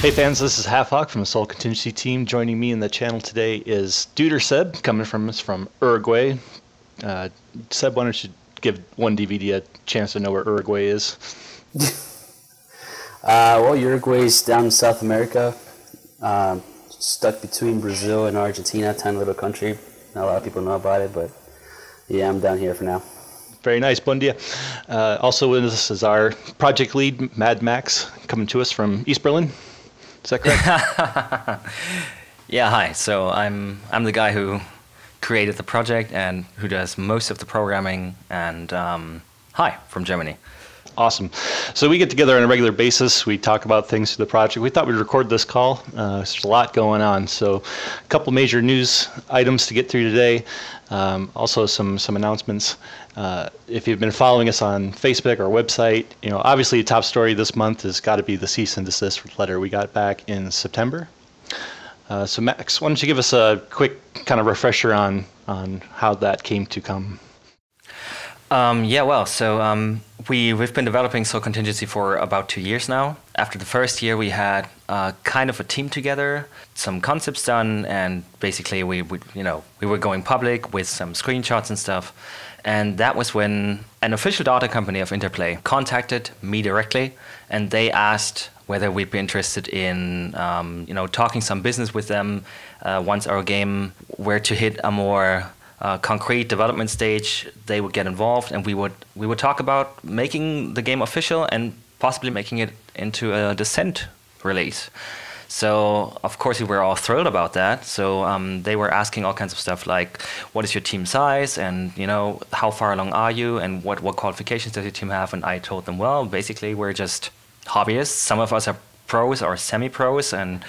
Hey fans, this is Halfhawk from the Soul Contingency team. Joining me in the channel today is DuderSeb, coming from us from Uruguay. Seb, why don't you give one DVD a chance to know where Uruguay is? Well, Uruguay is down in South America, stuck between Brazil and Argentina, tiny little country. Not a lot of people know about it, but yeah, I'm down here for now. Very nice, buen dia. Also with us is our project lead, MadMax, coming to us from East Berlin. Is that correct? Yeah, hi. So I'm the guy who created the project and who does most of the programming. And hi, from Germany. Awesome. So we get together on a regular basis. We talk about things for the project. We thought we'd record this call. There's a lot going on. So a couple major news items to get through today. Also some announcements. If you've been following us on Facebook or website, you know, obviously the top story this month has got to be the cease and desist letter we got back in September. So Max, why don't you give us a quick kind of refresher on how that came to come? We've been developing SolC Contingency for about 2 years now. After the first year, we had kind of a team together, some concepts done, and basically we were going public with some screenshots and stuff. And that was when an official data company of Interplay contacted me directly, and they asked whether we'd be interested in talking some business with them once our game were to hit a more concrete development stage. They would get involved, and we would talk about making the game official and possibly making it into a Descent release. So of course we were all thrilled about that. So they were asking all kinds of stuff like, what is your team size, and how far along are you, and what qualifications does your team have? And I told them, well, basically we're just hobbyists. Some of us are pros or semi-pros, and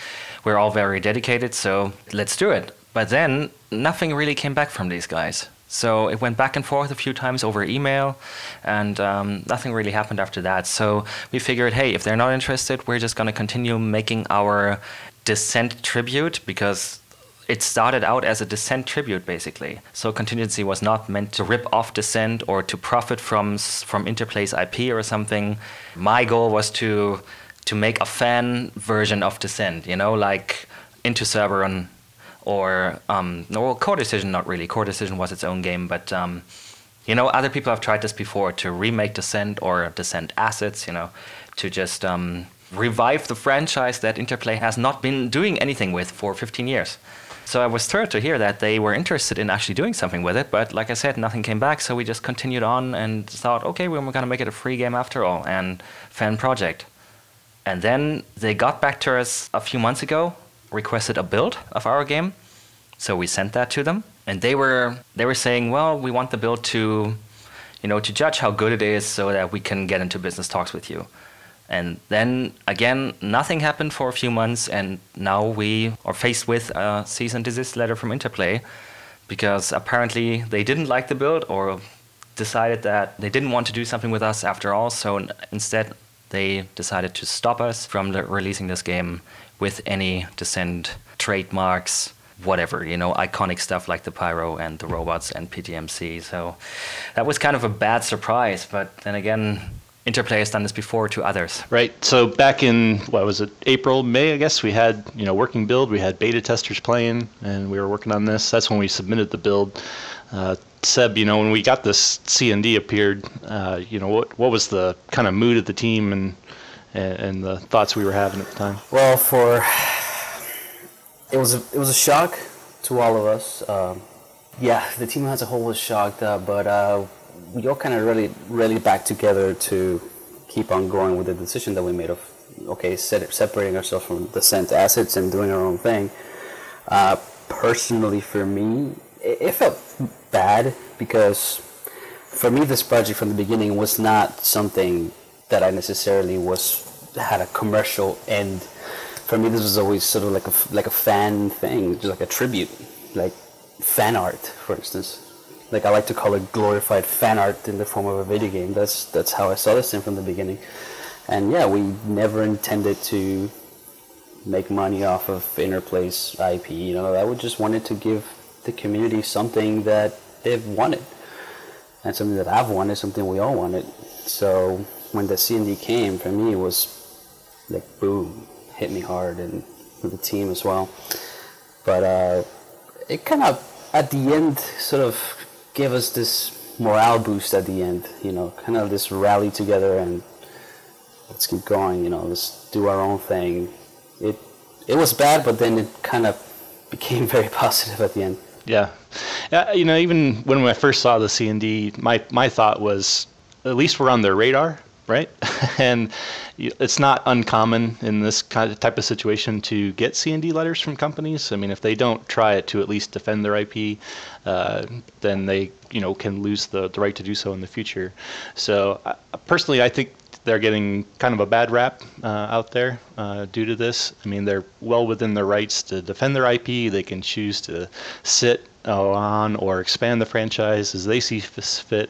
we're all very dedicated. So let's do it. But then nothing really came back from these guys. So it went back and forth a few times over email, and nothing really happened after that. So we figured, hey, if they're not interested, we're just going to continue making our Descent tribute, because it started out as a Descent tribute, basically. So Contingency was not meant to rip off Descent or to profit from Interplay's IP or something. My goal was to make a fan version of Descent, like Into Cerberus. Or Core Decision, not really. Core Decision was its own game, but other people have tried this before, to remake Descent or Descent assets, to just revive the franchise that Interplay has not been doing anything with for 15 years. So I was thrilled to hear that they were interested in actually doing something with it, but like I said, nothing came back, so we just continued on and thought, okay, we're going to make it a free game after all, and fan project. And then they got back to us a few months ago, requested a build of our game. So we sent that to them, and they were saying, well, we want the build to judge how good it is so that we can get into business talks with you. And then again, nothing happened for a few months, and now we are faced with a cease and desist letter from Interplay, because apparently they didn't like the build or decided that they didn't want to do something with us after all. So instead, they decided to stop us from releasing this game with any Descent trademarks, whatever, iconic stuff like the pyro and the robots and PTMC. So that was kind of a bad surprise, but then again, Interplay has done this before to others. Right. So back in, what was it, April, May, I guess, we had, working build, we had beta testers playing, and we were working on this. That's when we submitted the build. Seb, when we got this C&D appeared, what was the kind of mood of the team and the thoughts we were having at the time? Well, it was a shock to all of us. The team as a whole was shocked, but we all kind of really back together to keep on going with the decision that we made of, separating ourselves from Descent assets and doing our own thing. Personally, for me, it felt bad, because for me, this project from the beginning was not something that I necessarily had a commercial end. For me, this was always sort of like a fan thing, just like a tribute, like fan art, for instance. Like I like to call it glorified fan art in the form of a video game. That's how I saw this thing from the beginning. And yeah, we never intended to make money off of Interplay's IP. I would just wanted to give the community something that they've wanted, and something that I've wanted, something we all wanted. So when the C&D came, for me it was like boom, hit me hard, and with the team as well. But it kind of, at the end, sort of gave us this morale boost at the end, kind of this rally together and let's keep going, let's do our own thing. It was bad, but then it kind of became very positive at the end. Yeah. Even when I first saw the C&D, my thought was, at least we're on their radar, right? And it's not uncommon in this kind of type of situation to get C&D letters from companies. I mean, if they don't try it to at least defend their IP, then they, can lose the right to do so in the future. So personally, I think they're getting kind of a bad rap out there due to this. I mean, they're well within their rights to defend their IP. They can choose to sit on or expand the franchise as they see fit.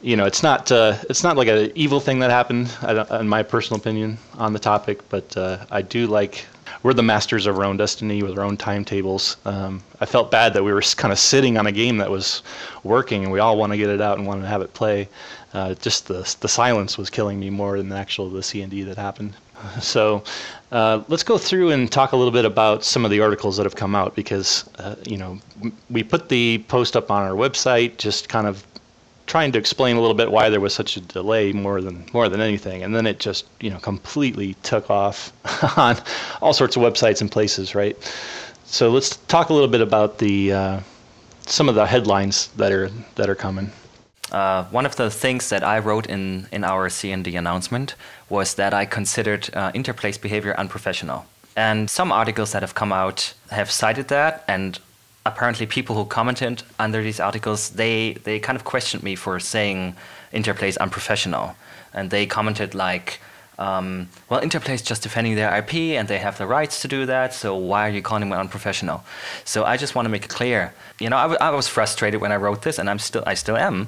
It's not like an evil thing that happened, in my personal opinion, on the topic. But I do like, we're the masters of our own destiny with our own timetables. I felt bad that we were kind of sitting on a game that was working, and we all want to get it out and want to have it play. Just the silence was killing me more than the C&D that happened. So let's go through and talk a little bit about some of the articles that have come out, because we put the post up on our website, just kind of trying to explain a little bit why there was such a delay more than anything, and then it just completely took off on all sorts of websites and places, right? So let's talk a little bit about the some of the headlines that are coming. One of the things that I wrote in our C&D announcement was that I considered Interplay's behavior unprofessional. And some articles that have come out have cited that, and apparently people who commented under these articles, they kind of questioned me for saying Interplay's unprofessional. And they commented like, well, Interplay's just defending their IP and they have the rights to do that, so why are you calling them unprofessional? So I just want to make it clear. I was frustrated when I wrote this, and I still am,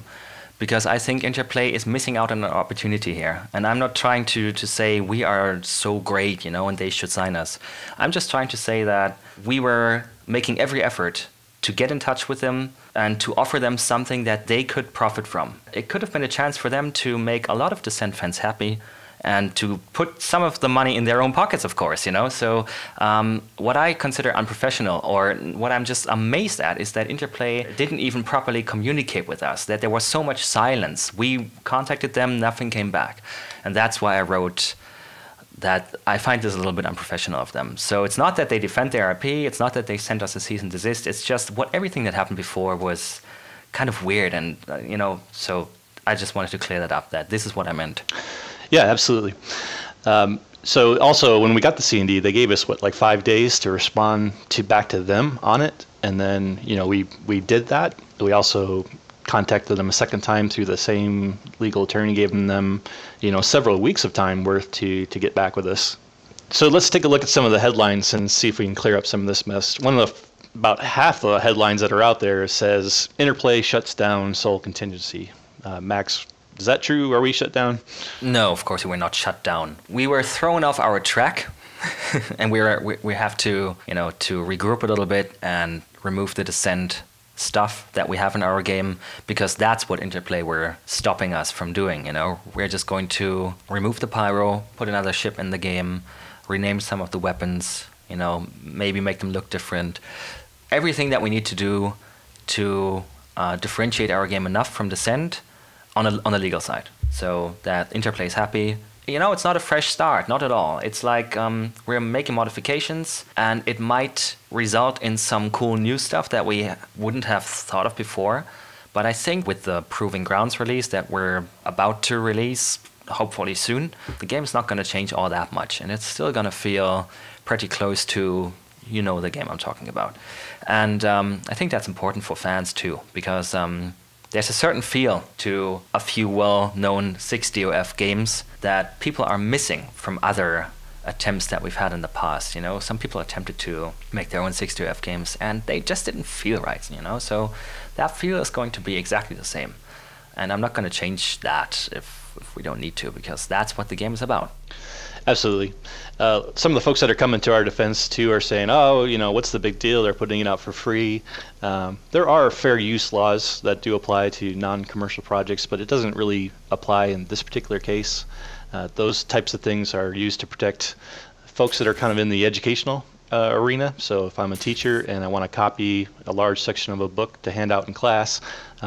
because I think Interplay is missing out on an opportunity here. And I'm not trying to say we are so great, and they should sign us. I'm just trying to say that we were making every effort to get in touch with them and to offer them something that they could profit from. It could have been a chance for them to make a lot of Descent fans happy and to put some of the money in their own pockets, of course, So what I consider unprofessional, or what I'm just amazed at, is that Interplay didn't even properly communicate with us, that there was so much silence. We contacted them, nothing came back. And that's why I wrote that I find this a little bit unprofessional of them. So it's not that they defend their IP, it's not that they sent us a cease and desist, it's just everything that happened before was kind of weird, and so I just wanted to clear that up, that this is what I meant. Yeah, absolutely. So also, when we got the C&D, they gave us 5 days to respond back to them on it, and then we did that. We also contacted them a second time through the same legal attorney, gave them several weeks of time worth to get back with us. So let's take a look at some of the headlines and see if we can clear up some of this mess. About half the headlines that are out there says Interplay shuts down SolC Contingency. Max, is that true? Are we shut down? No, of course we were not shut down. We were thrown off our track, and we have to to regroup a little bit and remove the Descent stuff that we have in our game, because that's what Interplay were stopping us from doing. We're just going to remove the pyro, put another ship in the game, rename some of the weapons, maybe make them look different. Everything that we need to do to differentiate our game enough from Descent on the legal side, so that Interplay is happy. It's not a fresh start, not at all. It's like we're making modifications, and it might result in some cool new stuff that we wouldn't have thought of before. But I think with the Proving Grounds release that we're about to release, hopefully soon, the game's not going to change all that much, and it's still going to feel pretty close to the game I'm talking about. And I think that's important for fans too, because there's a certain feel to a few well-known 6DOF games that people are missing from other attempts that we've had in the past. Some people attempted to make their own 6DOF games, and they just didn't feel right. So that feel is going to be exactly the same, and I'm not going to change that if we don't need to, because that's what the game is about. Absolutely. Some of the folks that are coming to our defense too are saying, oh, what's the big deal? They're putting it out for free. There are fair use laws that do apply to non-commercial projects, but it doesn't really apply in this particular case. Those types of things are used to protect folks that are kind of in the educational arena. So if I'm a teacher and I want to copy a large section of a book to hand out in class,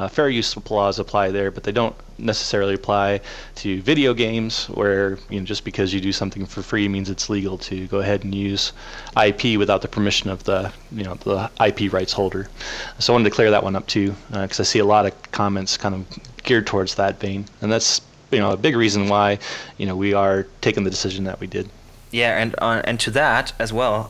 fair use laws apply there, but they don't necessarily apply to video games, where just because you do something for free means it's legal to go ahead and use IP without the permission of the the IP rights holder. So I wanted to clear that one up too, because I see a lot of comments kind of geared towards that vein, and that's a big reason why we are taking the decision that we did. Yeah, and to that as well,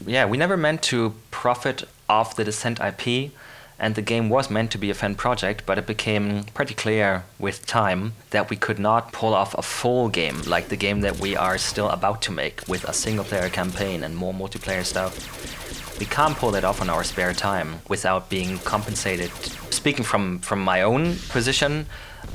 we never meant to profit off the Descent IP, and the game was meant to be a fan project, but it became pretty clear with time that we could not pull off a full game like the game that we are still about to make, with a single-player campaign and more multiplayer stuff. We can't pull that off on our spare time without being compensated. Speaking from my own position,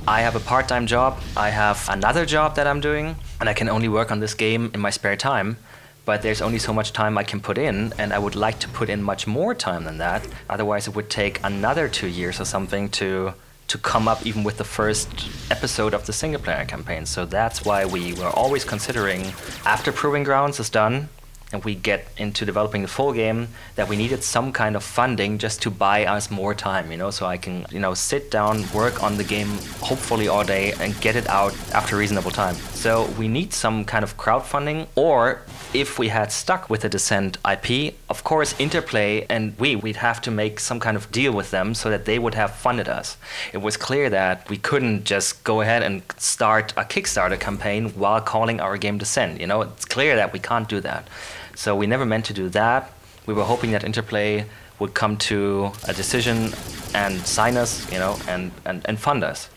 I have a part-time job, I have another job that I'm doing, and I can only work on this game in my spare time, but there's only so much time I can put in, and I would like to put in much more time than that. Otherwise it would take another 2 years or something to come up even with the first episode of the single-player campaign. So that's why we were always considering, after Proving Grounds is done, and we get into developing the full game, that we needed some kind of funding just to buy us more time, so I can, sit down, work on the game, hopefully all day, and get it out after a reasonable time. So we need some kind of crowdfunding, or if we had stuck with the Descent IP, of course Interplay and we'd have to make some kind of deal with them so that they would have funded us. It was clear that we couldn't just go ahead and start a Kickstarter campaign while calling our game Descent. It's clear that we can't do that. So we never meant to do that. We were hoping that Interplay would come to a decision and sign us, and fund us.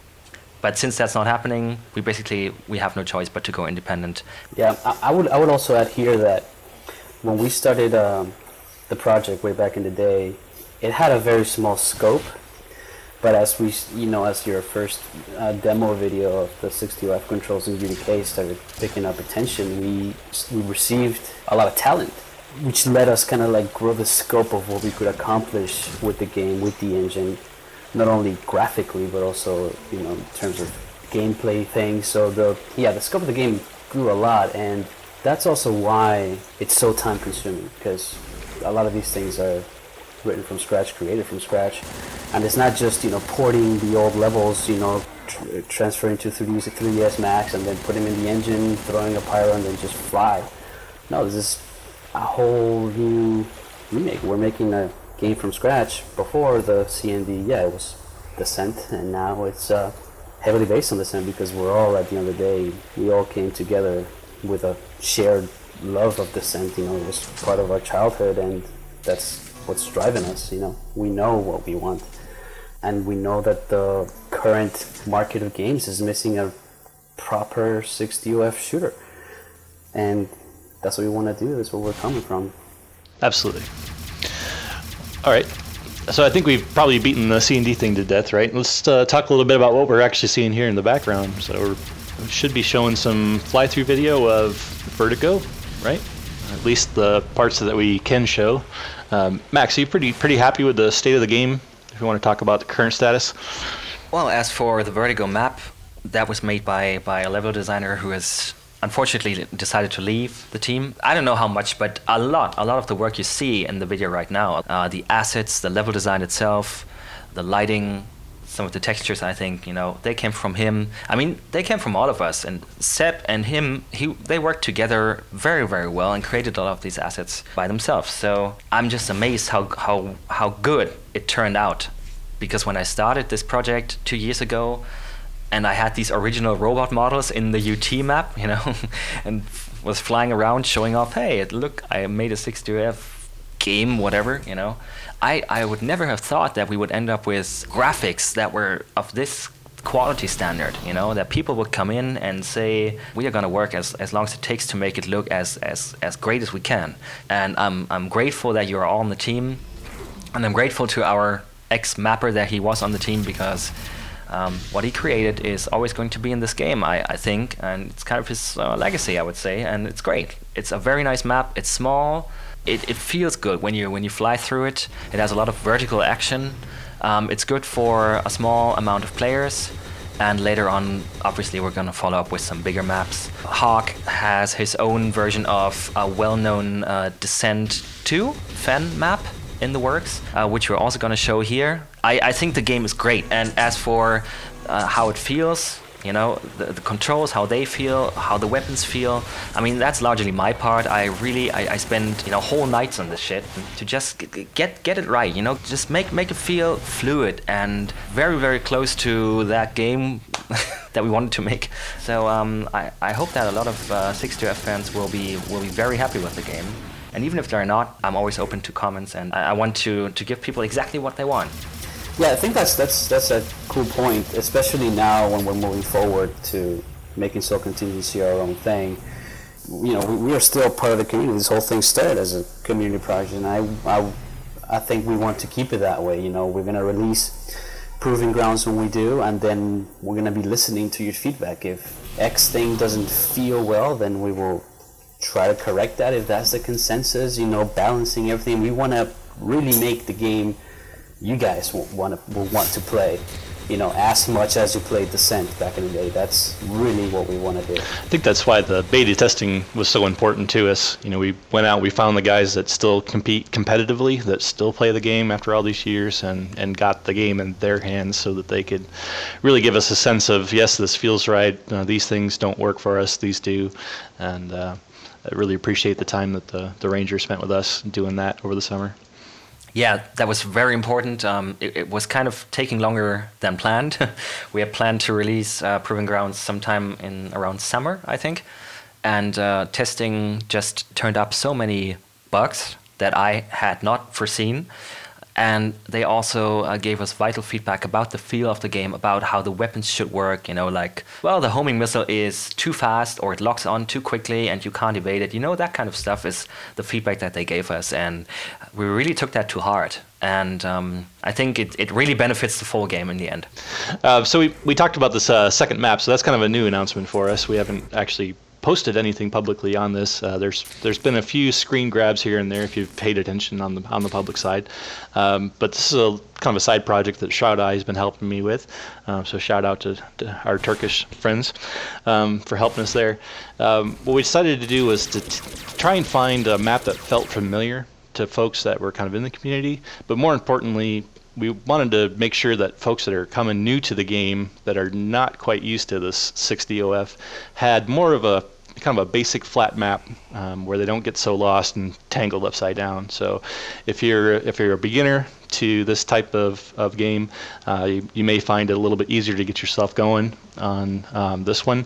But since that's not happening, we have no choice but to go independent. Yeah, I would also add here that when we started the project way back in the day, it had a very small scope. But as as your first demo video of the 60UF controls in UDK started picking up attention, we received a lot of talent, which let us kind of like grow the scope of what we could accomplish with the game, with the engine, not only graphically but also in terms of gameplay things. So the scope of the game grew a lot, and that's also why it's so time consuming, because a lot of these things are written from scratch, created from scratch, and it's not just porting the old levels, transferring to 3ds Max and then putting in the engine, throwing a pyro, and then just fly. No, this is a whole new remake. We're making a game from scratch. Before the C&D, it was Descent, and now it's heavily based on Descent, because we're all, at the end of the day, we all came together with a shared love of Descent. It was part of our childhood, and that's what's driving us. We know what we want, and we know that the current market of games is missing a proper 60UF shooter, and that's what we want to do. That's where we're coming from. Absolutely. All right, so I think we've probably beaten the C&D thing to death, right? Let's talk a little bit about what we're actually seeing here in the background. So we should be showing some fly-through video of Vertigo, right? At least the parts that we can show. Max, are you pretty happy with the state of the game, if you want to talk about the current status? Well, as for the Vertigo map, that was made by a level designer who has unfortunately decided to leave the team. I don't know how much, but a lot of the work you see in the video right now, the assets, the level design itself, the lighting, some of the textures, I think, they came from him. I mean, they came from all of us, and Seb and him, they worked together very, very well and created a lot of these assets by themselves. So I'm just amazed how good it turned out, because when I started this project 2 years ago, and I had these original robot models in the UT map, and was flying around showing off, hey, look, I made a 60UF game, whatever, I would never have thought that we would end up with graphics that were of this quality standard, that people would come in and say, we are going to work as long as it takes to make it look as great as we can. And I'm grateful that you're all on the team, and I'm grateful to our ex-mapper that he was on the team, because what he created is always going to be in this game, I think, and it's kind of his legacy, I would say, and it's great. It's a very nice map. It's small. It feels good when you fly through it. It has a lot of vertical action. It's good for a small amount of players, And later on, obviously, we're going to follow up with some bigger maps. Hawk has his own version of a well-known Descent 2 fan map in the works, which we're also going to show here. I think the game is great. And as for how it feels, you know, the controls, how they feel, how the weapons feel, I mean, that's largely my part. I spend, you know, whole nights on this shit to just get it right, you know, just make it feel fluid and very, very close to that game that we wanted to make. So I hope that a lot of 62F fans will be very happy with the game. And even if they're not, I'm always open to comments, and I want to give people exactly what they want. Yeah, I think that's a cool point, especially now when we're moving forward to making SolC Contingency our own thing. You know, we are still part of the community. This whole thing started as a community project, and I think we want to keep it that way. You know, we're going to release Proving Grounds when we do, and then we're going to be listening to your feedback. If X thing doesn't feel well, then we will try to correct that if that's the consensus. You know, balancing everything. We want to really make the game you guys will want to play, you know, as much as you played Descent back in the day. That's really what we want to do. I think that's why the beta testing was so important to us. You know, we went out, we found the guys that still compete competitively, that still play the game after all these years, and got the game in their hands so that they could really give us a sense of, yes, this feels right, these things don't work for us, these do. And I really appreciate the time that the Rangers spent with us doing that over the summer. Yeah, that was very important. It was kind of taking longer than planned. We had planned to release Proving Grounds sometime in around summer, I think. And testing just turned up so many bugs that I had not foreseen. And they also gave us vital feedback about the feel of the game, about how the weapons should work. You know, like, well, the homing missile is too fast, or it locks on too quickly and you can't evade it. You know, that kind of stuff is the feedback that they gave us. And we really took that to heart. And I think it really benefits the full game in the end. So we talked about this second map, so that's kind of a new announcement for us. We haven't actually posted anything publicly on this. There's been a few screen grabs here and there if you've paid attention on the public side, but this is a kind of a side project that Shroud Eye has been helping me with. So shout out to our Turkish friends for helping us there. What we decided to do was to try and find a map that felt familiar to folks that were kind of in the community, but more importantly, we wanted to make sure that folks that are coming new to the game, that are not quite used to this 60OF, had more of a kind of a basic flat map where they don't get so lost and tangled upside down. So if you're a beginner to this type of game, you may find it a little bit easier to get yourself going on this one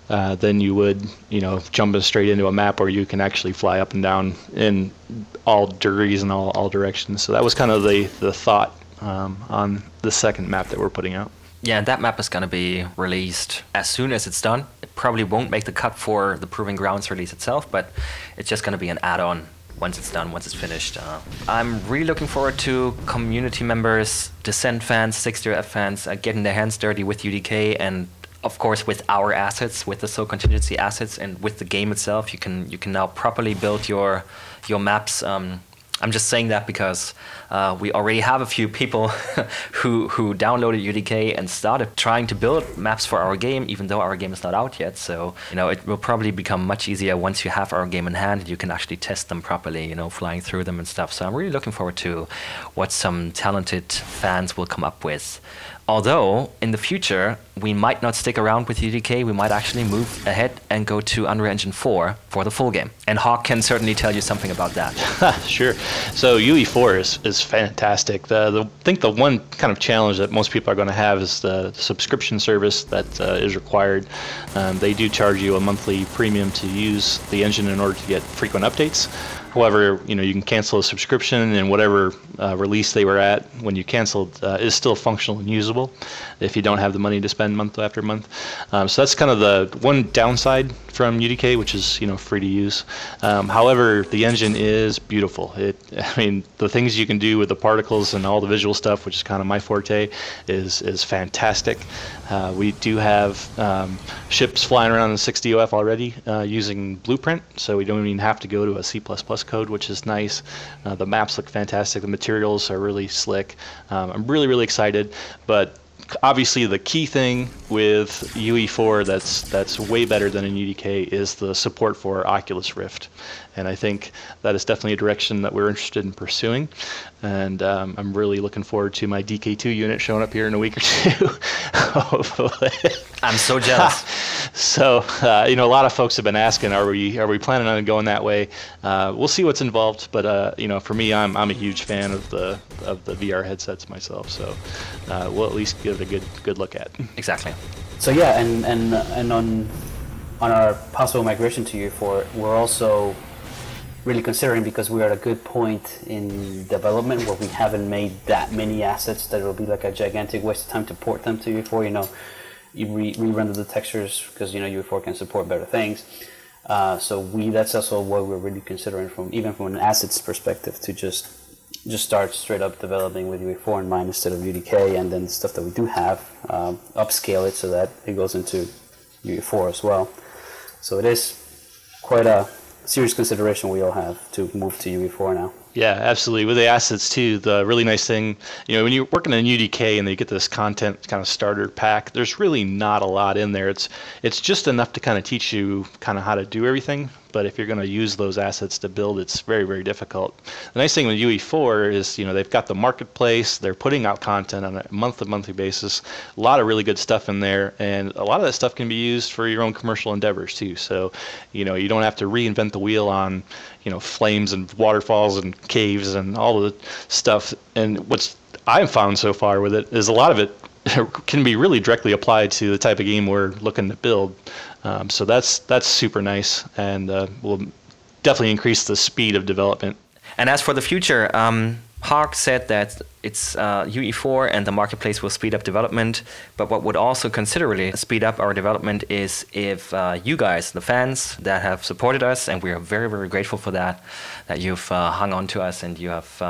than you would, you know, jumping straight into a map where you can actually fly up and down in all degrees and all directions. So that was kind of the thought on the second map that we're putting out. Yeah, and that map is going to be released as soon as it's done. It probably won't make the cut for the Proving Grounds release itself, but it's just going to be an add-on once it's done, once it's finished. I'm really looking forward to community members, Descent fans, 60F fans getting their hands dirty with UDK, and of course with our assets, with the SolC Contingency assets, and with the game itself. You can now properly build your maps. I'm just saying that because we already have a few people who downloaded UDK and started trying to build maps for our game, even though our game is not out yet. So, you know, it will probably become much easier once you have our game in hand and you can actually test them properly, you know, flying through them and stuff. So I'm really looking forward to what some talented fans will come up with. Although, in the future, we might not stick around with UDK, we might actually move ahead and go to Unreal Engine 4 for the full game. And Hawk can certainly tell you something about that. Sure. So UE4 is fantastic. I think the one kind of challenge that most people are going to have is the subscription service that is required. They do charge you a monthly premium to use the engine in order to get frequent updates. However, you know, you can cancel a subscription, and whatever release they were at when you canceled is still functional and usable if you don't have the money to spend month after month. So that's kind of the one downside from UDK, which is, you know, free to use. However, the engine is beautiful. I mean, the things you can do with the particles and all the visual stuff, which is kind of my forte, is fantastic. We do have ships flying around in 60OF already using Blueprint, so we don't even have to go to a C++ code, which is nice. The maps look fantastic. The materials are really slick. I'm really, really excited, but obviously the key thing with UE4 that's way better than in UDK is the support for Oculus Rift. And I think that is definitely a direction that we're interested in pursuing. And I'm really looking forward to my DK2 unit showing up here in a week or two. Hopefully. I'm so jealous. So, a lot of folks have been asking, are we planning on going that way? We'll see what's involved, but for me, I'm a huge fan of the VR headsets myself. So, we'll at least give it a good look at. Exactly. So yeah, and on our possible migration to UE4, we're also really considering, because we're at a good point in development where we haven't made that many assets that it'll be like a gigantic waste of time to port them to UE4. You re-render the textures because UE4 can support better things. So that's also what we're really considering, even from an assets perspective, to just start straight up developing with UE4 in mind instead of UDK, and then the stuff that we do have, upscale it so that it goes into UE4 as well. So it is quite a serious consideration we all have to move to UE4 now. Yeah, absolutely. With the assets too, the really nice thing, when you're working in UDK and you get this content kind of starter pack, there's really not a lot in there. It's just enough to kind of teach you kind of how to do everything. But if you're going to use those assets to build, it's very, very difficult. The nice thing with UE4 is, they've got the marketplace. They're putting out content on a monthly basis. A lot of really good stuff in there, and a lot of that stuff can be used for your own commercial endeavors too. So, you don't have to reinvent the wheel on, flames and waterfalls and caves and all of the stuff. And what's I've found so far with it is a lot of it can be really directly applied to the type of game we're looking to build. So that's super nice, and will definitely increase the speed of development. And as for the future, Hawk said that it's UE4 and the marketplace will speed up development, but what would also considerably speed up our development is if you guys, the fans that have supported us, and we are very, very grateful for that you've hung on to us and you have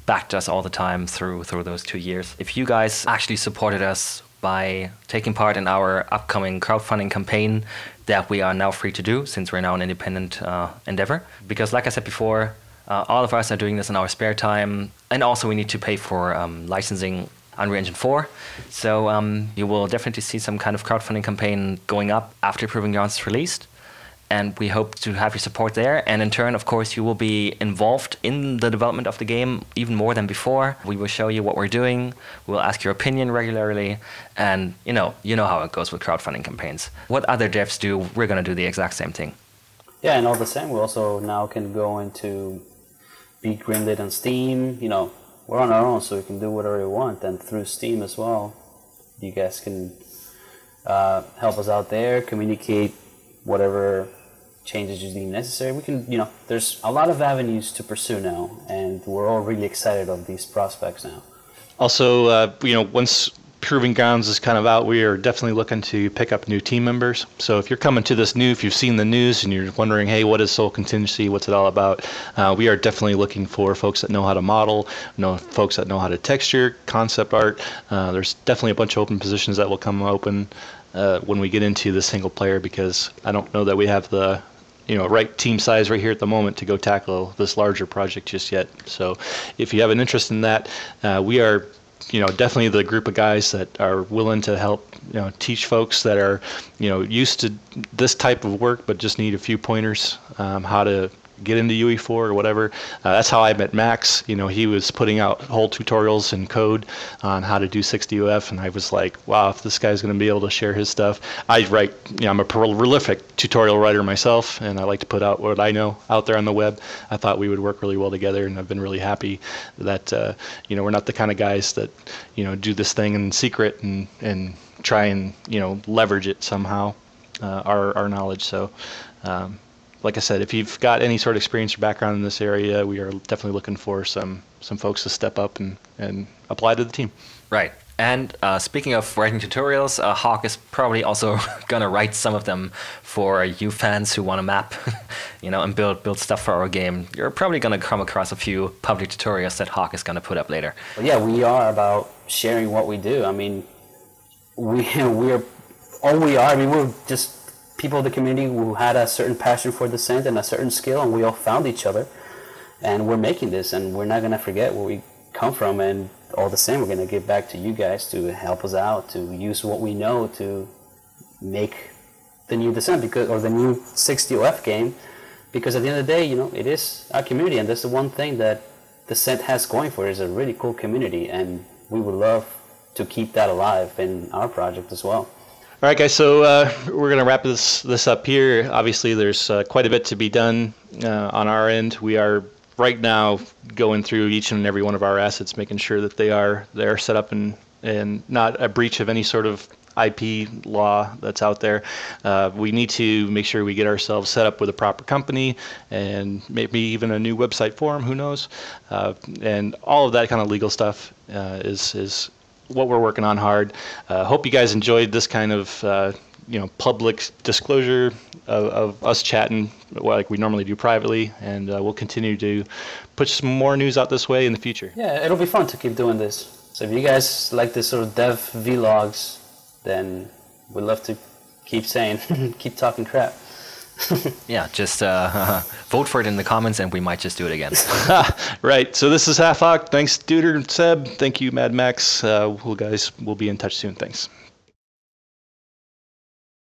backed us all the time through those 2 years. If you guys actually supported us by taking part in our upcoming crowdfunding campaign that we are now free to do, since we're now an independent endeavor. Because like I said before, all of us are doing this in our spare time, and also we need to pay for licensing Unreal Engine 4. So you will definitely see some kind of crowdfunding campaign going up after Proving Grounds is released. And we hope to have your support there. And in turn, of course, you will be involved in the development of the game even more than before. We will show you what we're doing. We'll ask your opinion regularly. And you know how it goes with crowdfunding campaigns. What other devs do, we're going to do the exact same thing. Yeah, and all the same, we also now can go into be greenlit on Steam. We're on our own, so we can do whatever we want. And through Steam as well, you guys can help us out there, communicate whatever changes you deem necessary. We can, there's a lot of avenues to pursue now, and we're all really excited of these prospects now. Also, once Proving Grounds is kind of out, we are definitely looking to pick up new team members. So if you're coming to this new, if you've seen the news and you're wondering, hey, what is SolC Contingency? What's it all about? We are definitely looking for folks that know how to model, folks that know how to texture, concept art. There's definitely a bunch of open positions that will come open when we get into the single player, because I don't know that we have the right team size right here at the moment to go tackle this larger project just yet. So if you have an interest in that, we are definitely the group of guys that are willing to help teach folks that are used to this type of work but just need a few pointers how to get into UE4 or whatever. That's how I met Max. He was putting out whole tutorials and code on how to do 60UF, and I was like, wow, if this guy's going to be able to share his stuff. I write, I'm a prolific tutorial writer myself, and I like to put out what I know out there on the web. I thought we would work really well together, and I've been really happy that we're not the kind of guys that do this thing in secret and try and leverage it somehow, our knowledge. So like I said, if you've got any sort of experience or background in this area, we are definitely looking for some folks to step up and apply to the team. Right. And speaking of writing tutorials, Hawk is probably also going to write some of them for you fans who want to map, and build stuff for our game. You're probably going to come across a few public tutorials that Hawk is going to put up later. Well, yeah, we are about sharing what we do. I mean, we're all we are. I mean, we're just people of the community who had a certain passion for Descent and a certain skill, and we all found each other, and we're making this, and we're not going to forget where we come from, and all the same, we're going to give back to you guys to help us out, to use what we know to make the new Descent, or the new 60OF game, because at the end of the day, you know, it is our community, and that's the one thing that Descent has going for it, is a really cool community, and we would love to keep that alive in our project as well. All right, guys, so we're going to wrap this up here. Obviously, there's quite a bit to be done on our end. We are right now going through each and every one of our assets, making sure that they're set up and not a breach of any sort of IP law that's out there. We need to make sure we get ourselves set up with a proper company and maybe even a new website for them, who knows. And all of that kind of legal stuff is what we're working on hard. Hope you guys enjoyed this kind of public disclosure of us chatting like we normally do privately, and we'll continue to put some more news out this way in the future. Yeah, it'll be fun to keep doing this. So if you guys like this sort of dev vlogs, then we'd love to keep saying, keep talking crap. Yeah, just vote for it in the comments and we might just do it again. Right, so this is Half Hawk. Thanks, DuderSeb. Thank you, MadMax. We'll be in touch soon. Thanks.